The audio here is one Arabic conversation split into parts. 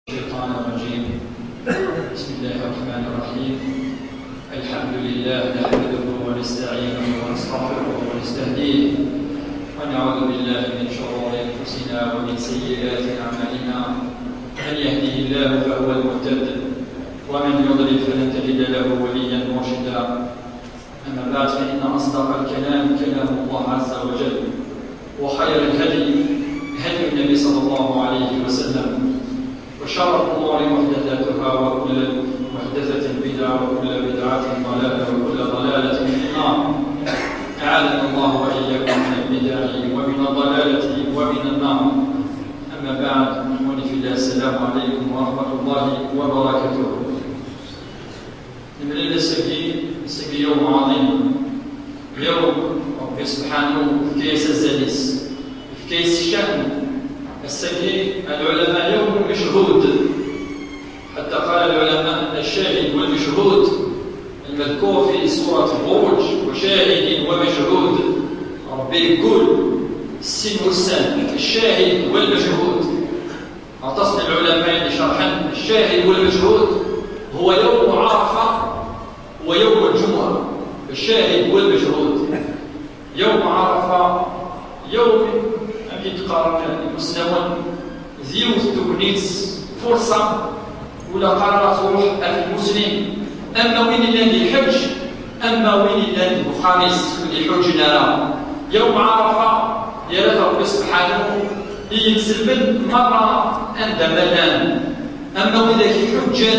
الشيطان الرجيم. بسم الله الرحمن الرحيم. الحمد لله نحمده ونستعينه ونستغفره ونستهديه ونعوذ بالله من شرور انفسنا ومن سيئات اعمالنا. من يهده الله فهو المهتد ومن يضلل فلن تجد له وليا مرشدا. اما بعد فان اصدق الكلام كلام الله عز وجل، وخير الهدي هدي النبي صلى الله عليه وسلم، وشر الأمور محدثاتها وكل محدثة بدعة وكل بدعة ضلالة وكل ضلالة في النار. أعاذنا الله وإياكم من البدع ومن الضلالة ومن النار. أما بعد، إخواني في الله، السلام عليكم ورحمة الله وبركاته. من السبي يوم عظيم، يوم ربي سبحانه في كيس الزليس، في كيس الشأن. السبي العلماء يوم مشهود، حتى قال العلماء أن الشاهد والمشهود المذكور في سورة البروج وشاهد ومشهود، ربي يقول السين والسان الشاهد والمشهود. اعتصم العلماء شرحا الشاهد والمشهود هو يوم عرفة ويوم الجمعة. الشاهد والمشهود يوم عرفة يوم يتقارن المسلمون زيوت تبنيت فرصة ولا قررت روح المسلم. أما وين الذي حج، أما وين الذي الخامس اللي حجنا يوم عرفة يا رب سبحانه ينسلم مرة عند مدان. أما وإذا حجا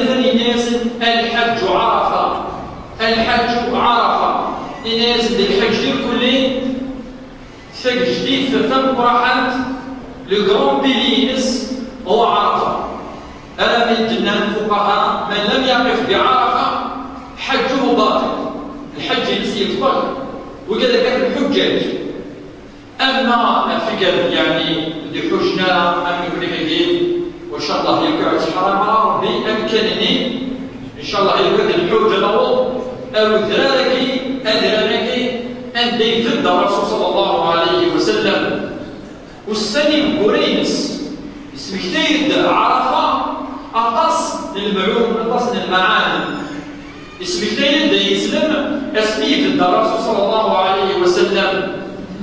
أثني ناس الحج عرفة، الحج عرفة الناس اللي الحج كلين شيء جديد في ثم راحت لغرون بيلينس هو عرفة. أنا من جنان الفقهاء من لم يقف بعرفة حجه باطل، الحج نسي يطبق وكذا كان الحجاج. أما الفكر يعني اللي حجنا أم يقول وإن شاء الله يقعد حرام على ربي أمكنني إن شاء الله يقعد الحج له أو أدرانك أن يفد الرسول صلى الله عليه وسلم والسني قرينس اسم كثير عرفة أقص للمعلوم أقص للمعاني. اسم كثير يسلم اسمي في الرسول صلى الله عليه وسلم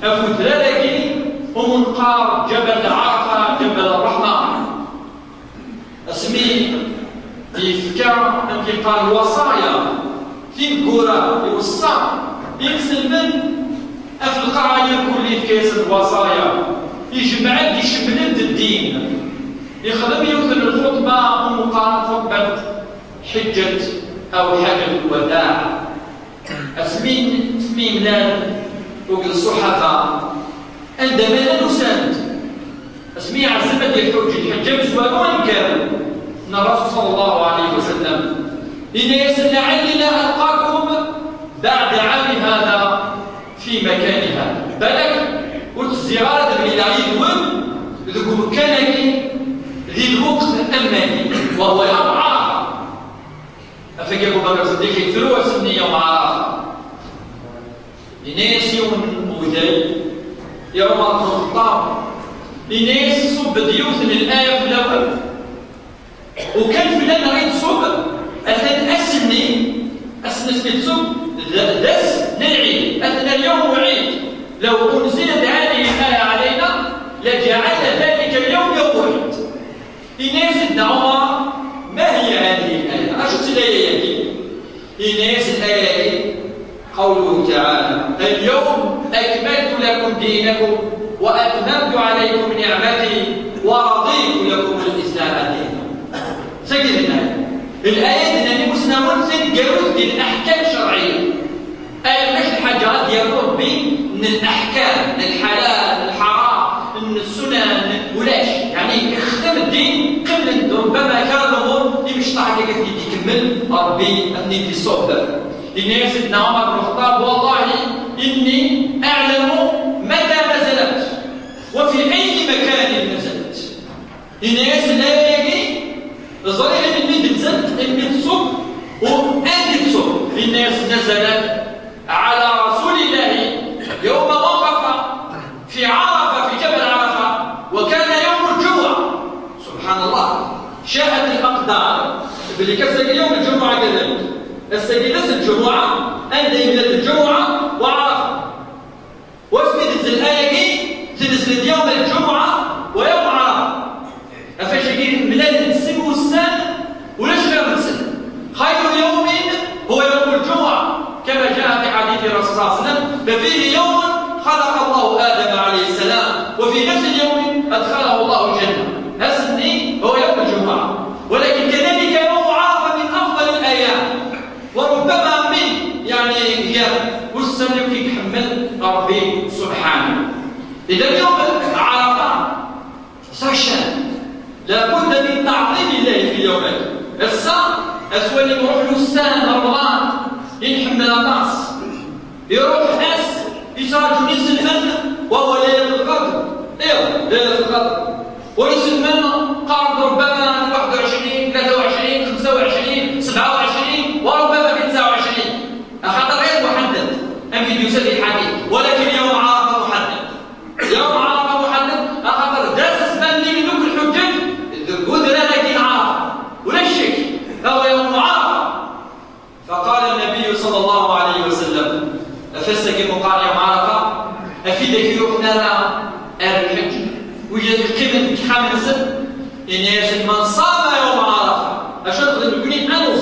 أفد ذلك ومنقار جبل عرفة جبل الرحمة. اسمي يفكر أن قال وصايا في القرى يوصى يسلمن في القرايه كل في كيس الوصايا يجمع يشمل الدين يخدم يوثن الخطبه ومقارنه خطبه حجه او حجه الوداع. اسمين ملال فوق الصحفاء عندما لا نساند اسمي عزمه الحجه مسوى كان ان الرسول صلى الله عليه وسلم الناس لعلي لا القاكم بعد عام هذا في مكانها بلك والزيارة بالعيد ذو مكانك ذي الوقت الأماني وهو يوم عرفة. أفكر أبو بكر الصديق يكثروا سني يوم عرفة لناس يوم وذي يوم الخطاب لناس صب ديوث الآية في الأول وكان فلان غير صب أثناء أسني صب دس للعيد أثناء اليوم عيد. لو أنزلت هذه الآية علينا لجعل ذلك اليوم يوم عيد. إناس ابن عمر ما هي هذه الآية؟ أشد الآية إناس الآية قوله تعالى اليوم أكملت لكم دينكم وأتممت عليكم نعمتي ورضيت لكم الإسلام دينا. سجل الآية التي مسلمون تنقلوا في الأحكام الشرعية. أي مش الحاجات ديال ربي من الأحكام، من الحلال، الحرام، من السنن، ولاش يعني يخدم الدين قبل ربما كان الأمور اللي مش طاعة كيف يكمل ربي أني في الصوب. إني سيدنا عمر بن الخطاب والله إني أعلم متى نزلت وفي أي مكان نزلت. إني لا يجي الظريح اللي نزلت اللي تصب وأنت تصب. الناس نزلت على رسول الله يوم وقف في عرفة في جبل عرفة وكان يوم الجمعة شاءت الأقدار باللي كتساقي يوم الجمعة كذلك. الساقي نفس الجمعة عندها يملة الجمعة وعرفة. واسمي تنزل الآية كي تنزل يوم الجمعة ويوم عرفة. أفاش كاين بلاد السن والسن ولاش غير السن. خير يوم هو يوم الجمعة كما جاء في حديث الرسول صلى الله عليه وسلم: ففيه يوم خلق الله آدم عليه السلام وفي نفس اليوم أدخله الله الجنة. هسني هو يوم الجمعة، ولكن كذلك يوم عرفة من أفضل الأيام وربما من قيام والسنة يحمل ربي سبحانه. إذا يوم عرفة ساشان لابد من تعظيم الله في يومه. الصام أسوأ اللي يروح له السنة رمضان ينحمل الناس، يروح ناس يساعدوا ناس المنة وهو ليلة القدر. ليلة القدر وناس المنة قارب ربما 21 23 25 27 وربما في 29 خاطر غير محدد. أم فيديو سلي الحديث، ولكن يوم عرفة محدد. يوم عرفة محدد خاطر داس زمان اللي من ذوك الحجاج قدرة لكن عرفة ولا شك هو يوم عرفة. فقال النبي صلى الله عليه وسلم: أفسك مقال يوم عرفة أفيدك يروحنا الحج ويجد القيمة خامسة إن ياسك من صام يوم عرفة. أشد غير الكنين أنا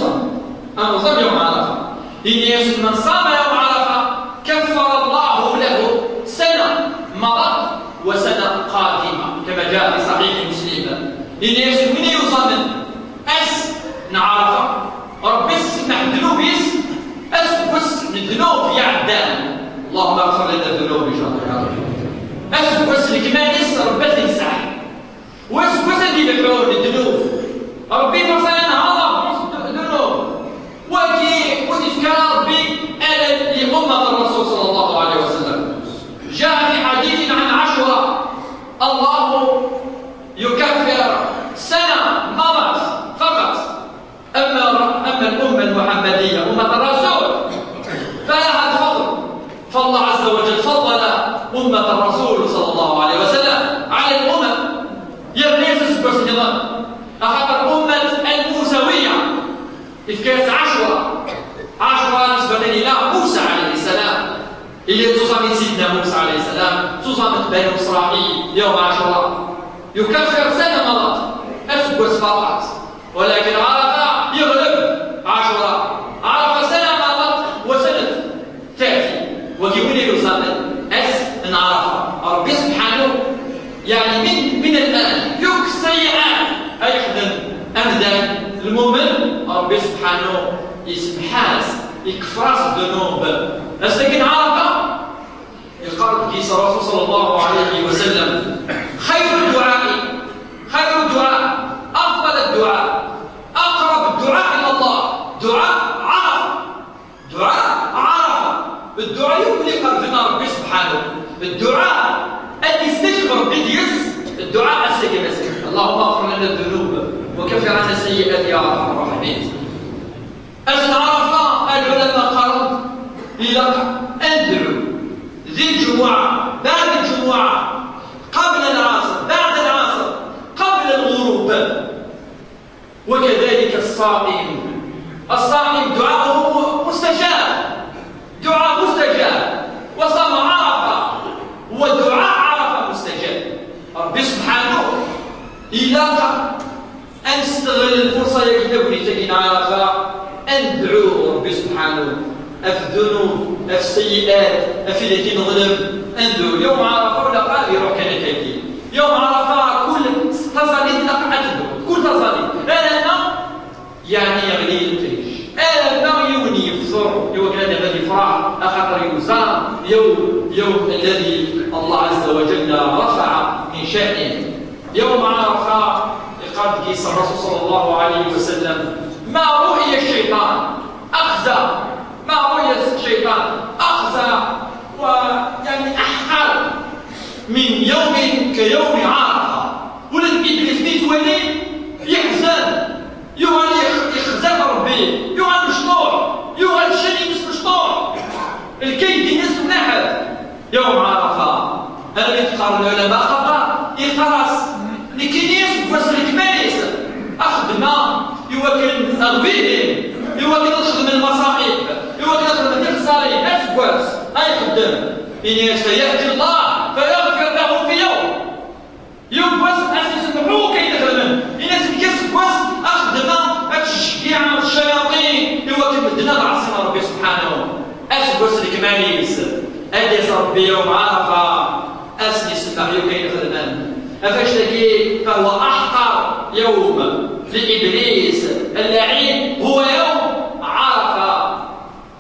صام يوم عرفة. إن ياسك من صام يوم عرفة كفر الله له سنة مضت وسنة قادمة كما جاء في صحيح مسلم. إن ياسك من يصام نعرفه ربي يسمح الذنوب بس من الذنوب يعدان. اللهم اغفر لنا الذنوب ان شاء الله. بس الكمانيس ربي تمسح بس اللي بحور الذنوب ربي مثلا هذا الذنوب وتذكر ربي لأمة الرسول صلى الله عليه وسلم. جاء في حديث عن عاشوراء: الله يكفر سنة مضت فقط، أما الأمة المحمدية أمة الرسول فلها الفضل. فالله عز وجل فضل أمة الرسول صلى الله عليه وسلم على الأمم. يرنيس سبس نظام أخبر أمة الموسوية إذ كانت عاشوراء نسبة إلى موسى عليه السلام اللي تصامت سيدنا موسى عليه السلام، تصامت بني إسرائيل يوم عاشوراء. يكفر سنة مضت أسبس فقط، ولكن عرفة يغلب عاشوراء. عرفة سنة مضت وسنة تأتي وكيولي يصامت أن عرفة ربي سبحانه من الآن يكسر السيئات أيحدث أمدا المؤمن ربي سبحانه يسمحاس يكفراس الذنوب. لكن عرفة يقال كيس الرسول صلى الله عليه وسلم: خير الدعاء أفضل الدعاء أقرب الدعاء إلى الله دعاء عرفة. الدعاء يملي قلبنا ربي سبحانه. الدعاء اللي يستجب ربي الدعاء السيء. اللهم اغفر لنا الذنوب وكفر عنا السيئات يا ارحم الراحمين. أجل عرفة العلماء قالوا إلى أدعو ذي الجمعة بعد الجمعة قبل العصر بعد العصر قبل الغروب. وكذلك الصائم دعاءه مستجاب وصام عرفة ودعاء عرفة مستجاب. ربي سبحانه إلى أن نستغل الفرصة يكتبني تجين عرفة أندعو ربي سبحانه في الذنوب في السيئات في التي نظلم. أندعو يوم عرفة ولا قال يروح كان كاكي يوم عرفة كل تصاليد لقعته كل تصاليد أنا يغلي التريش أنا يغني يفطر يوكل هذا الفرح أخطر يوزان يوم الذي الله عز وجل رفع من شأنه. يوم عرفة قال كيس الرسول صلى الله عليه وسلم: ما رؤي الشيطان أخزى أحقر من يوم كيوم عرفة. ولد إبليس يتولي يحزن يخزن ربي يوغل مشطوع يوغل شني مش مشطوع الكيد الناس نحت يوم عرفة. هذا يتقارن العلماء خطأ يخرس لكي يسب وسلك ماليس أخذ أغويهم إوا كنخدم المصائب إوا كنخدم الصالح أسكواس أي خدام إن يستيأتي الله فيغفر له في يوم واس أسمحوه كي يخدم إن سكواس أخدم الشجيع الشياطين إوا كمدنا عصينا ربي سبحانه أسكواس الكماليس أديس ربي يوم عرفة أسني سمحيو كي يخدم أفشتكي فهو أحقر يوم لإبليس اللعين هو يوم عرفة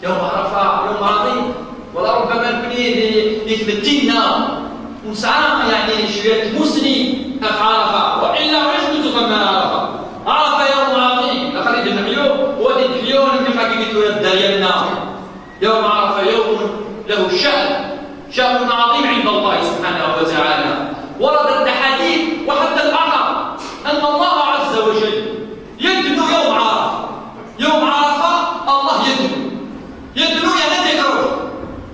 يوم عرفة يوم عظيم ولربما نكون يتمتنا ونسعى يعني شوية مسني في عرفة وإلا ويش كنت من عرفة عرفة يوم عظيم لقد اليوم ودي اليوم من حقيقة الدريالنا يوم عرفة يوم له شأن عظيم عند الله سبحانه وتعالى ورد الحديث وحتى الأثر أن الله عز وجل يدنو يوم عرفة يوم عرفة الله يدنو يعني يخرج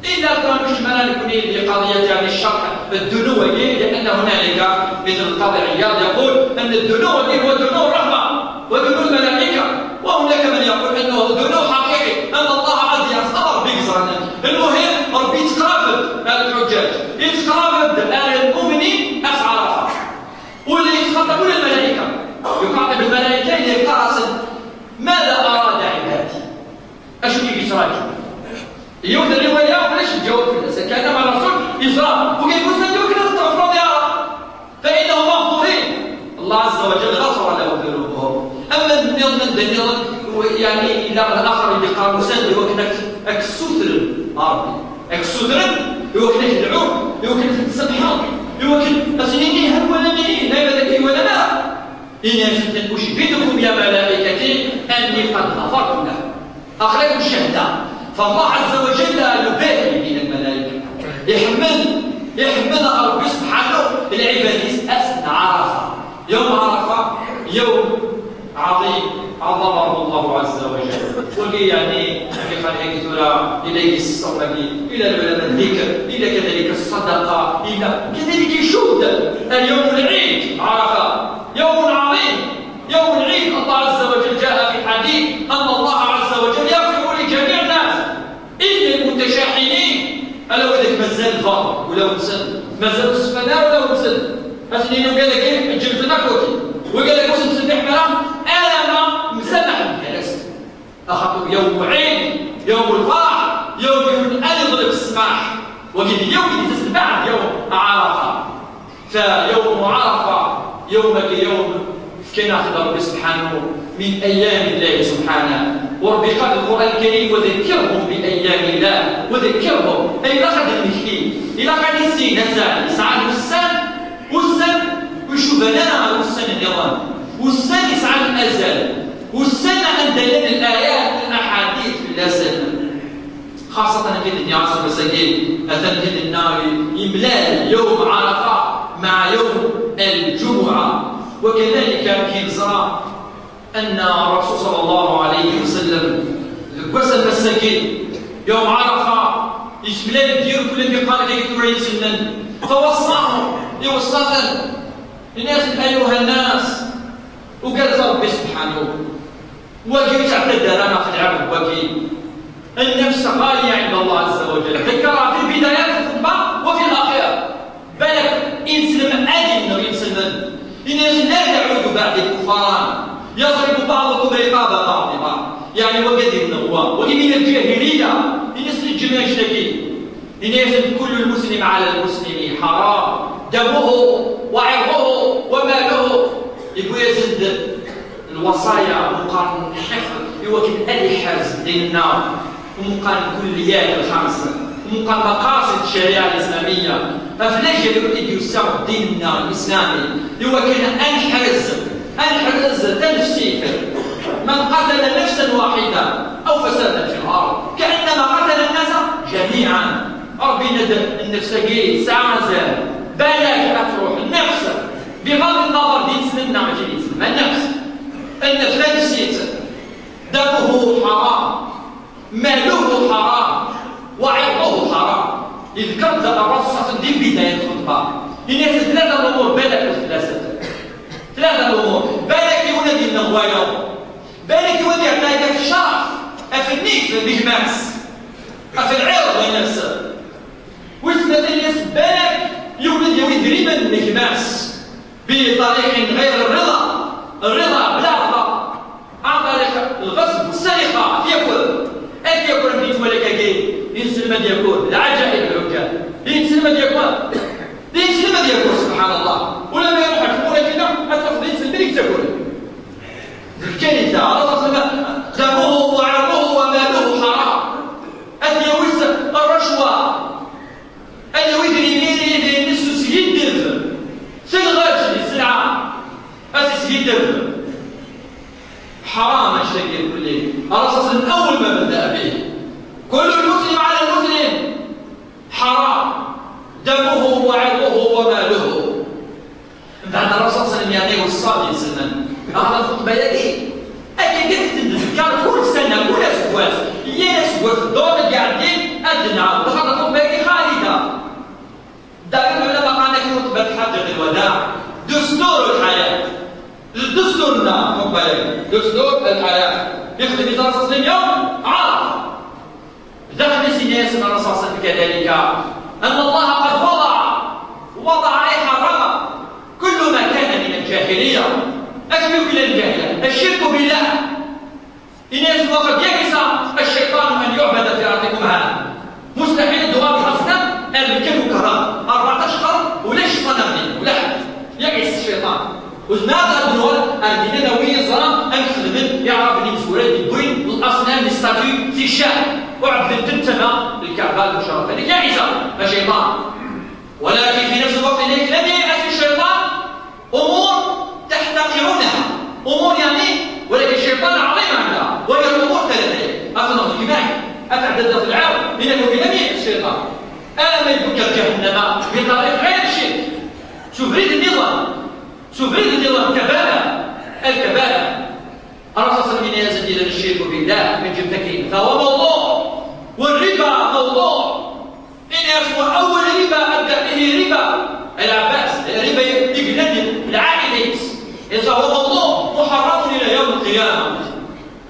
إلا كان مش مالك لقضية يعني الشرح الدنو لأن هنالك مثل القاضي عياض يقول أن الدنو هو دنو الرحمة ودنو الملائكة وهناك من يقول أنه دنو حقيقي أن الله عز وجل أمر بكسرنا المهم ربي يتقرب على الحجاج يتقرب على المؤمنين أسعى عرفة واللي يتخاطبون الملائكة يخاطب الملائكة اللي قاصد ماذا أراد عبادي أشو كيف يتراجع يوم الرواية ولاش الجواب في الناس كان مع الرسول إجراء وكيقول سنتي وكذا استغفروا يا رب فإنهم مغفورين الله عز وجل غفر لهم ذنوبهم أما النظام يعني إلى الآخر اللي قالوا سند وكذا أكسوتر عربي أكسوتر يوكل يدعوه يوكل يتسبحوا يوكل أسنيني هل ولا مني لا يبدأ ولا لا إن أشهدكم يا ملائكتي أني قد غفرت له أخرجوا الشهداء فالله عز وجل يباهي من الملائكة يحمل ربي سبحانه العباد أسن عرفة يوم عرفة يوم عظيم عظمه الله عز وجل واللي يعني في خليك ترى إليه الصبر إلى العلماء الذكر إلى كذلك الصدقة إلى كذلك يشود اليوم العيد عرفة يوم عظيم يوم العيد الله عز وجل جاء في الحديث أن الله عز وجل يغفر لجميع الناس إلا المتشاحنين ألا ولك مازال الفار ولا مسد مازال السفناء ولا مسد أسنين قال لك إيه الجلد ناكوتي وقال لك وسط سبح مرام أنا ما مسامح الناس أخذوا يوم عيد يوم الفرح يوم أن يضرب السماح وقال يوم تسبح يوم عرفة فيوم عرفة يوم كان أخذ ربي سبحانه من أيام الله سبحانه وربي قال القرآن الكريم وذكرهم بأيام الله وذكرهم أي لقد المحكي إلى قد السين نزال يسعى والسن ويشوف لنا والسن النظام والسن يسعى الأزل والسن أن دلنا الآيات الأحاديث بالله سنة خاصة كده النبي عليه الصلاة والسلام أتى كده النار إملال يوم عرفة مع يوم الجمعة وكذلك كنزرع أن الرسول صلى الله عليه وسلم وصل المساكين يوم عرفة يشمل ديرو كل اللي قال لك تورين سنن فوصاهم يوصلنا الناس أيها الناس وقال ربي سبحانه وقيل تعتد لنا في العبد وقيل النفس غالية عند الله عز وجل ذكرها في بدايات الخطبة وفي الأخير بالك إنسلم أدن ينسلم الناس لا تعود بعد الكفران يضرب بعضكم رقاب بعض يعني وقد النوى وقد من الجاهلية الناس الجماع شتكي الناس كل المسلم على المسلم حرام دمه وعرضه وماله يقول يزد الوصايا مقارن الحفظ يوكل أي حرز دين النار ومقارن كليات الخمسة ومقارن مقاصد الشريعة الإسلامية ففلاش يريد يساوي ديننا الإسلامي يوكل أنحرز تنفسي من قتل نفسا واحدة أو فسادا في الأرض كأنما قتل الناس جميعا ربي ندم النفس قيل ساعة مازال بالك أتروح النفس بغض النظر دين سننا ما جيني سننا النفس لا نسيت دمه حرام ماله حرام وعرضه حرام إذ كذب الرسول دين بداية الخطبة الناس ثلاثة أمور بالك ثلاثة أمور بالك يولد النغوايا بالك يولد ما في الشرف أفنيك في البيجماس أفي العرض الناس وثبت الناس بالك يولد دريما البيجماس بطريق غير الرضا بلا رضا عن طريق الغصب والسرقة يأكل أن يأكل بيت ولا كاكي ينسلم يأكل العجائب العكال ينسلم يأكل سبحان الله ولما يروح الحكومة كذا أتفضل ينسلم لك تأكل كان انت على دمه وعرضه وماله حرام أن يوز الرشوة أن يدري نسو سيدر سلغاج السلعة سيدر حرام الشيء كله على أساس أول ما بدأ به كل المسلم على المسلم حرام دمه وعرضه وماله بعد الرسول صلى الله عليه وسلم يعني والصادق سنن هذا الخطبة يدي أكيد تتذكر كل سنة كل أسبوع يسوى الدور قاعدين أدنى وهذا الخطبة يدي خالدة دائما العلماء قالوا خطبة حجة الوداع دستور الحياة دستورنا خطبة دستور الحياة يخدم الرسول صلى الله عليه وسلم يوم عرفة دخل سيدنا الرسول صلى الله عليه وسلم كذلك أن الله قد وضع عليه حرم كل ما كان من الجاهلية أشبه إلى الجاهلية الشرك بالله إناس وقد يئس الشيطان أن يعبد في أرضكم هذا مستحيل الدعاء بحسنا الكل كرام 14 قرن ولاش صنم ولا حد يئس الشيطان وزناق الدول أردنا نوية ظلام أن يخدم يعرف أن يمسورات بالبوين الأصنام للستاتيو في الشارع وعبد التمتمة للكعبة المشرفة هذيك يئس الشيطان ولكن في نفس الوقت لم ييأس الشيطان أمور تحتقرونها أمور يعني ولكن الشيطان عظيم عندها وهي الأمور ثلاثة أتنظر كماهي أتعدد في العالم لأنه لم ييأس الشيطان آمن بك جهنم بطريق غير الشرك شوف ريد النظام كبالة الكبالة الرسول صلى الله عليه وسلم يزيد الشرك بالله من جبتكين فهو موضوع والربا موضوع إن هو أول ربا أبدأ به ربا العباس ربا يقلد العائلات إذا هو موضوع محرم إلى يوم القيامة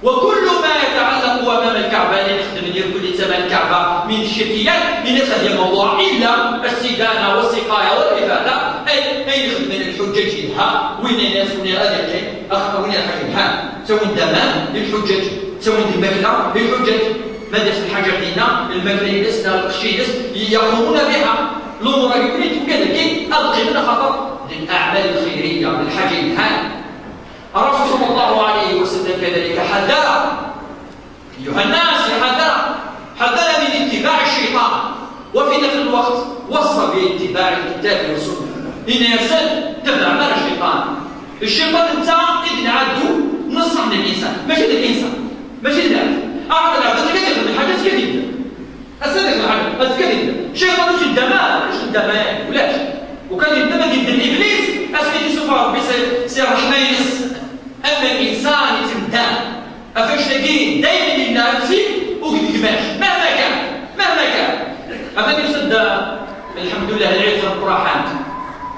وكل ما يتعلق أمام الكعبة يخدم كل ثمن الكعبة من الشركيات لنسأل الموضوع إلا السدانة والسقاية والعبادة أي يخدم الحجج ها وين الناس وين الأدلة وين الحجج ها سوين دمان للحجج سوين المكلة للحجج مدرسة الحجر دينا المكليس القشيس يقومون بها الأمور يريد كذلك ألقي من خطر للأعمال الخيرية للحج الهان الرسول صلى الله عليه وسلم كذلك حذر أيها الناس حذر من اتباع الشيطان وفي نفس الوقت وصى باتباع الكتاب والسنة إن يسأل تبع عمل الشيطان أنت إذن عدو نص عن الإنسان ماشي الإنسان ماشي العبد أعرض العبد أنت كتب من حاجات كثيرة أسألك من حاجة بس كثيرة الشيطان مش الدماء ولاش وكان يندمج ضد الإبليس أسكت سفر بسير حميس أما الإنسان يتمدان أفاش تلاقيه دايما لله نفسي وقد كماش مهما كان أما يسد الحمد لله العيد في القراحات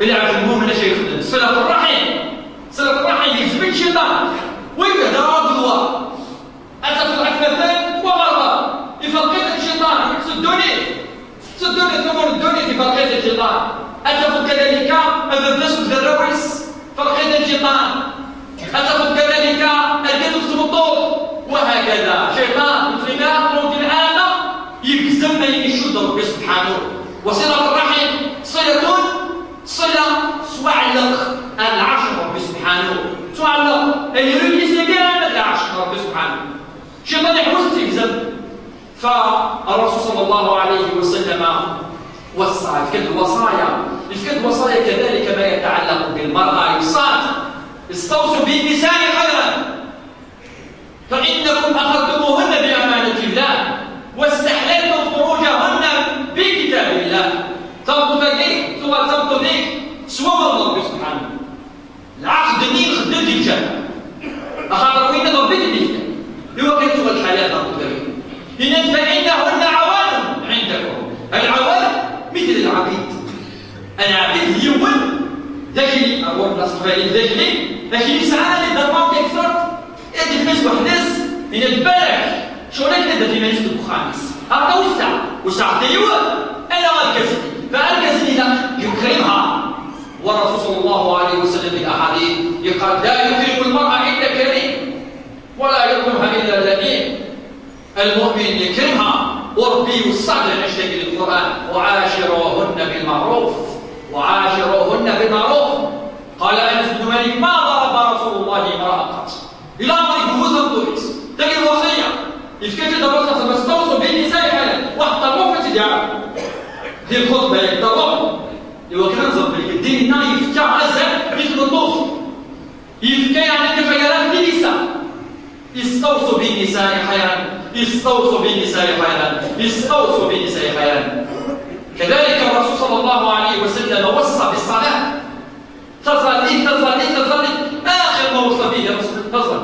اللي عرف المؤمن اش يخدم صلة الرحم يجذب الشيطان ويبدا غدوة أتفق أكفافان وغرضا يفرقيت الشيطان سدوني ثمر الدنيا في فرقيت الشيطان أتفق كذلك أبدس الدرويس فرقيت الشيطان أتفق كذلك الجدس المطور وهكذا شيطان مسلمات ممكن العالم يكزم يشد ربي سبحانه وصلة الرحم صلة سوعلق العرش ربي سبحانه سوعلق اللي يريد يسلم العرش ربي سبحانه شيطان يحوز تكزم فالرسول صلى الله عليه وسلم وصى الفكر الوصايا كذلك ما يتعلق بالمرأة يصاد استوصوا بالنساء خيرا فإنكم أخذتموهن بأمانة الله واستحللتم فروجهن بكتاب الله تنطبقيك ثم تنطبقيك سوى الله سبحانه العقد الدين خدم دي الجنة أخذ وين ضبط الدين هو كانت هو الحياة تنطبقيك إن فإنهن عوان عندكم العوان مثل العبيد العبيد يول داخلي أقول نصف داخلي لكن يسعى للضربات أكثر يجب ناس وحدث من البلك شغلك تبدا في مجلس الخامس هذا وسع ديوان انا غنكسني فالكسني لا يكرمها. والرسول صلى الله عليه وسلم في الاحاديث يقال لا يكرم المراه الا كريم ولا يكرمها الا لئيم. المؤمن يكرمها وربي يوصل نشتكي للقران وعاشروهن بالمعروف وعاشروهن بالمعروف. قال انس بن مالك ما ضرب رسول الله امراه قط الى امر يجوز الضرس تجد الوصيه يفكر دراسه مستوصف بالنساء حالا واحد المفرد ديال الخطبه يقدروا ايوا كنظن بالدين هنا يفتح عزاء مثل الطوف يفكر يعني كخيارات النساء استوصوا بالنساء خيرا استوصوا بالنساء خيرا استوصوا بالنساء خيرا. كذلك الرسول صلى الله عليه وسلم وصى بالصلاه تظل اخر ما وصى به الرسول تظل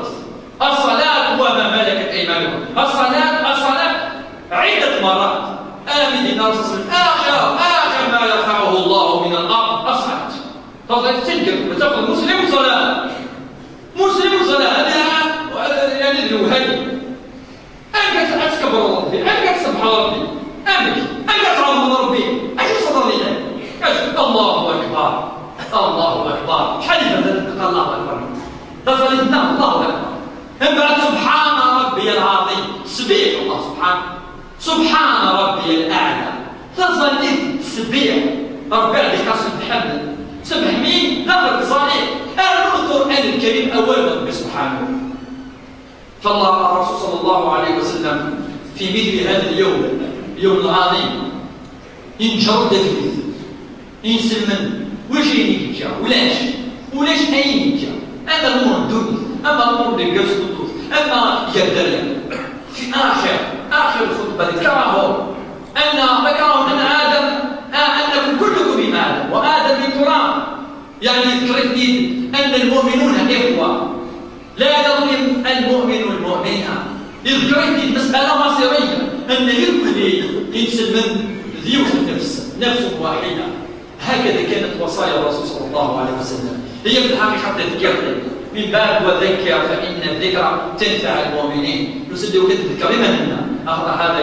الصلاه وما ملكت ايمانكم. الصلاه عده مرات امن الرسول اخر ما يرفعه الله من الارض الصلاه. تظل تذكر وتقول مسلم صلاه هذا يعني الوهابي انك تكبر ربي انك تسبح ربي انك تعظم ربي اش صدر لك الله اكبر شحال يبدا الله اكبر تظلنا الله اكبر من بعد سبحان ربي العظيم سبيح الله سبحان ربي الاعلى تظل تسبيح ربي عليك سبحان سبح مين لفظ صالح القرآن الكريم أولا سبحانه. فالله الرسول صلى الله عليه وسلم في مثل هذا اليوم العظيم ينجرد فيه ينسلمن واش ينجا ولاش أين ينجا أما الأمور الدنيا أما الأمور اللي جالس تطوف أما يدريا في آخر الخطبة ذكرهم أن آدم أنكم كلكم من آدم وآدم من تراب. يعني ذكرت أن المؤمنون إخوة لا يظلم المؤمن المؤمنة. ذكرت مسألة مصيرية أن الكل ينسلم ذيوت نفس واحدة. هكذا كانت وصايا الرسول صلى الله عليه وسلم هي في الحقيقة تذكر من باب وذكر فإن الذكر تنفع المؤمنين. نسدوا كذكر لمن هذا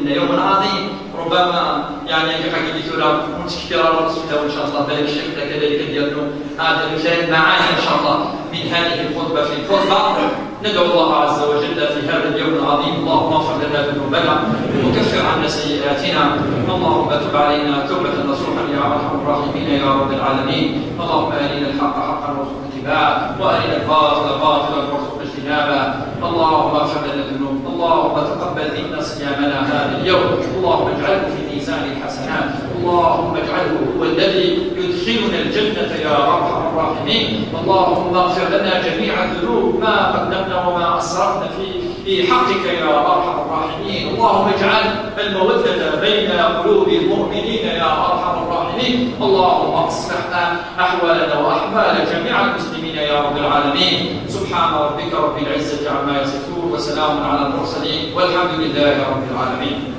يوم عظيم ربما يعني كحكي له متشكر الرسول وان شاء الله بالك الشيخ كذلك ديالنا هذا الكلام معانا ان شاء الله من هذه الخطبه في الخطبه. ندعو الله عز وجل في هذا اليوم العظيم اللهم اغفر لنا ذنوبنا وكفر عنا سيئاتنا اللهم تب علينا توبه نصوحا يا ارحم الراحمين يا رب العالمين. اللهم ارنا الحق حقا وارزقنا اتباعه وارنا الباطل باطلا وارزقنا اجتنابه. اللهم اغفر لنا الذنوب اللهم تقبل منا صيامنا هذا اليوم اللهم اجعله في ميزان الحسنات اللهم اجعله هو الذي يدخلنا الجنة يا أرحم الراحمين. اللهم اغفر لنا جميع الذنوب ما قدمنا وما أسرفنا في حقك يا أرحم الراحمين. اللهم اجعل المودة بين قلوب المؤمنين يا أرحم الراحمين. اللهم اصلح أحوالنا وأحوال جميع المسلمين يا رب العالمين. سبحان ربك رب العزة عما يصفون وسلام على المرسلين والحمد لله رب العالمين.